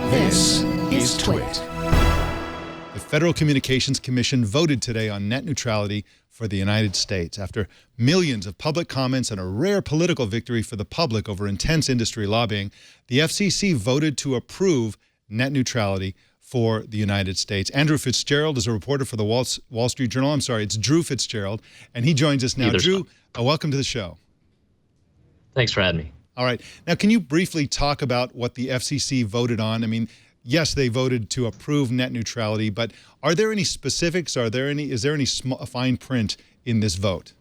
This is TWiT. The Federal Communications Commission voted today on net neutrality for the United States. After millions of public comments and a rare political victory for the public over intense industry lobbying, the FCC voted to approve net neutrality for the United States. Andrew Fitzgerald is a reporter for the Wall Street Journal. I'm sorry, it's Drew Fitzgerald, and he joins us now. Drew, welcome to the show. Thanks for having me. All right. Now, can you briefly talk about what the FCC voted on? I mean, yes, they voted to approve net neutrality, but are there any specifics? Is there any fine print in this vote?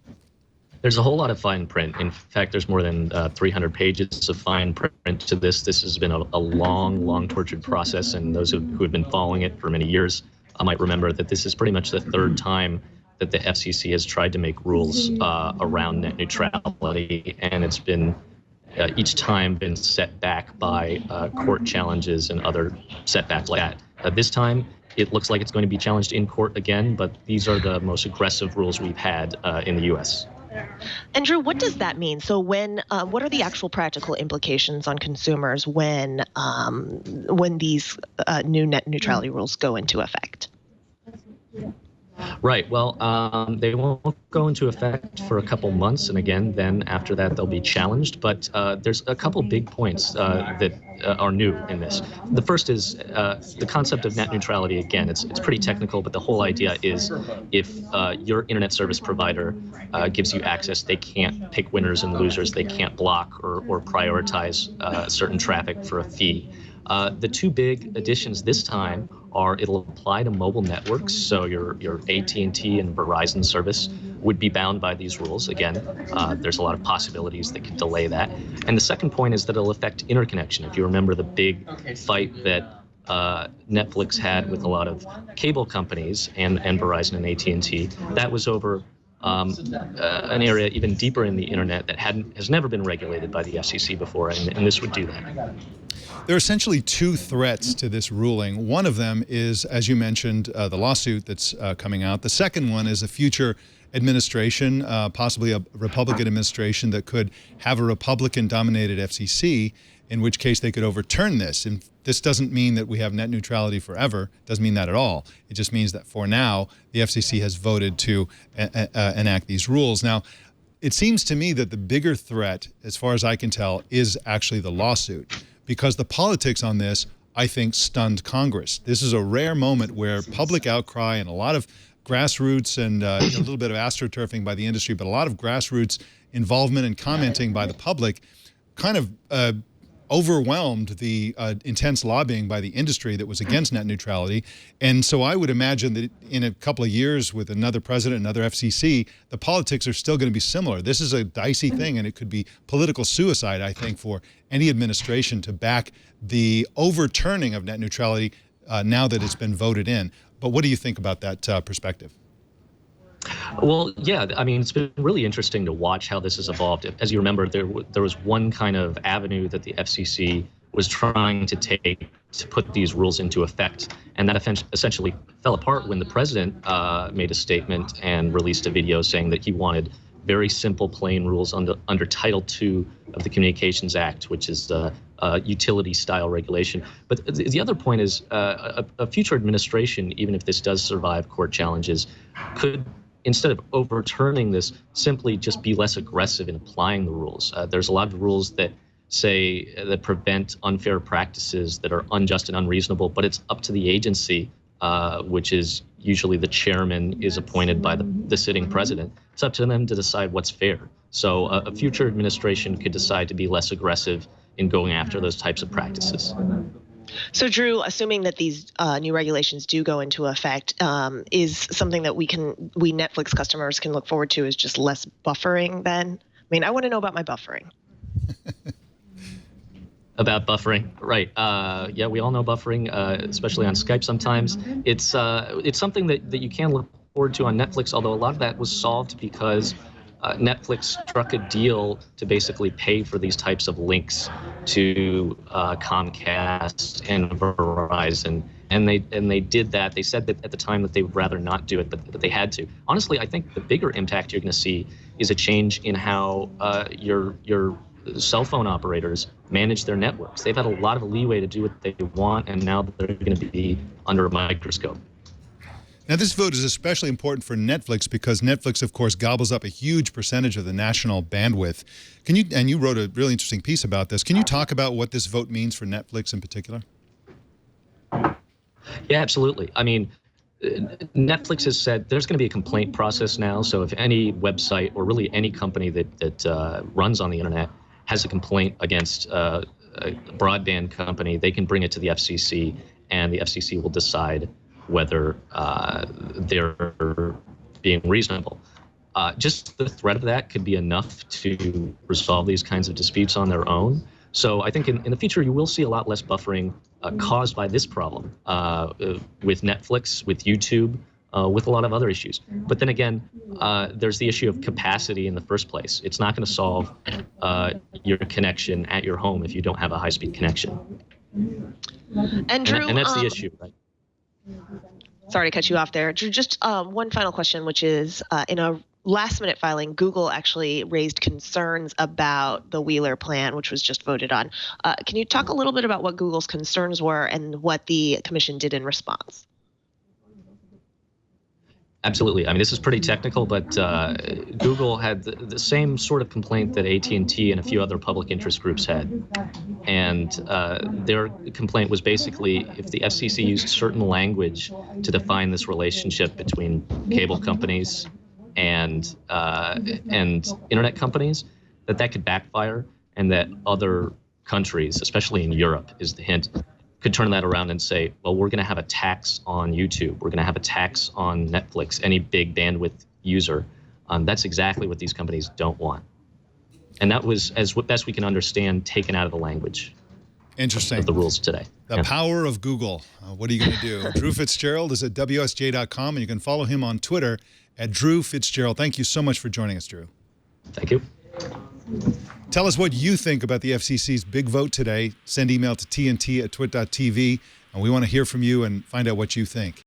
There's a whole lot of fine print. In fact, there's more than 300 pages of fine print to this. This has been a long, tortured process, and those who have been following it for many years might remember that this is pretty much the third time that the FCC has tried to make rules around net neutrality, and it's been each time been set back by court challenges and other setbacks like that. This time, it looks like it's going to be challenged in court again, but these are the most aggressive rules we've had in the U.S. Andrew, what does that mean? So what are the actual practical implications on consumers when these new net neutrality rules go into effect? Right. Well, they won't go into effect for a couple months, and again, then after that, they'll be challenged. But there's a couple big points that are new in this. The first is the concept of net neutrality. Again, it's pretty technical, but the whole idea is if your internet service provider gives you access, they can't pick winners and losers. They can't block or prioritize certain traffic for a fee. The two big additions this time are it'll apply to mobile networks, so your AT&T and Verizon service would be bound by these rules. Again, there's a lot of possibilities that could delay that. And the second point is that it'll affect interconnection. If you remember the big fight that Netflix had with a lot of cable companies and Verizon and AT&T, that was over an area even deeper in the internet that has never been regulated by the FCC before, and this would do that. There are essentially two threats to this ruling. One of them is, as you mentioned, the lawsuit that's coming out. The second one is a future administration, possibly a Republican administration that could have a Republican-dominated FCC, in which case they could overturn this. And this doesn't mean that we have net neutrality forever. It doesn't mean that at all. It just means that for now, the FCC has voted to enact these rules. Now, it seems to me that the bigger threat, as far as I can tell, is actually the lawsuit, because the politics on this, I think, stunned Congress. This is a rare moment where public outcry and a lot of grassroots and a little bit of astroturfing by the industry, but a lot of grassroots involvement and commenting by the public kind of overwhelmed the intense lobbying by the industry that was against net neutrality. And so I would imagine that in a couple of years with another president, another FCC, the politics are still going to be similar. This is a dicey thing, and it could be political suicide, I think, for any administration to back the overturning of net neutrality now that it's been voted in. But what do you think about that perspective? Well, yeah, I mean, it's been really interesting to watch how this has evolved. As you remember, there was one kind of avenue that the FCC was trying to take to put these rules into effect, and that essentially fell apart when the president made a statement and released a video saying that he wanted very simple, plain rules under Title II of the Communications Act, which is the utility-style regulation. But the other point is a future administration, even if this does survive court challenges, could, instead of overturning this, simply just be less aggressive in applying the rules. There's a lot of rules that that prevent unfair practices that are unjust and unreasonable, but it's up to the agency, which is usually the chairman is appointed by the sitting president. It's up to them to decide what's fair. So a future administration could decide to be less aggressive in going after those types of practices. So, Drew, assuming that these new regulations do go into effect, is something that we Netflix customers can look forward to is just less buffering then? I mean, I want to know about my buffering. About buffering, right? Yeah, we all know buffering, especially on Skype sometimes. It's something that you can look forward to on Netflix, although a lot of that was solved because Netflix struck a deal to basically pay for these types of links to Comcast and Verizon, and they did that. They said that at the time that they would rather not do it, but they had to. Honestly, I think the bigger impact you're going to see is a change in how cell phone operators manage their networks. They've had a lot of leeway to do what they want, and now they're going to be under a microscope. Now, this vote is especially important for Netflix because Netflix, of course, gobbles up a huge percentage of the national bandwidth. And you wrote a really interesting piece about this. Can you talk about what this vote means for Netflix in particular? Yeah, absolutely. I mean, Netflix has said there's going to be a complaint process now. So if any website or really any company that runs on the internet has a complaint against a broadband company, they can bring it to the FCC, and the FCC will decide whether they're being reasonable. Just the threat of that could be enough to resolve these kinds of disputes on their own. So I think in the future, you will see a lot less buffering caused by this problem with Netflix, with YouTube, with a lot of other issues. But then again, there's the issue of capacity in the first place. It's not going to solve your connection at your home if you don't have a high-speed connection. And Drew, and that's the issue, right? Sorry to cut you off there. Drew, just one final question, which is in a last-minute filing, Google actually raised concerns about the Wheeler plan, which was just voted on. Can you talk a little bit about what Google's concerns were and what the commission did in response? Absolutely. I mean, this is pretty technical, but Google had the same sort of complaint that AT&T and a few other public interest groups had. And their complaint was basically if the FCC used certain language to define this relationship between cable companies and internet companies, that could backfire, and that other countries, especially in Europe, is the hint, could turn that around and say, well, we're going to have a tax on YouTube. We're going to have a tax on Netflix, any big bandwidth user. That's exactly what these companies don't want. And that was, as best we can understand, taken out of the language. Interesting. Of the rules today. The power of Google. What are you going to do? Drew Fitzgerald is at WSJ.com, and you can follow him on Twitter at Drew Fitzgerald. Thank you so much for joining us, Drew. Thank you. Tell us what you think about the FCC's big vote today. Send email to tnt@twit.tv, and we want to hear from you and find out what you think.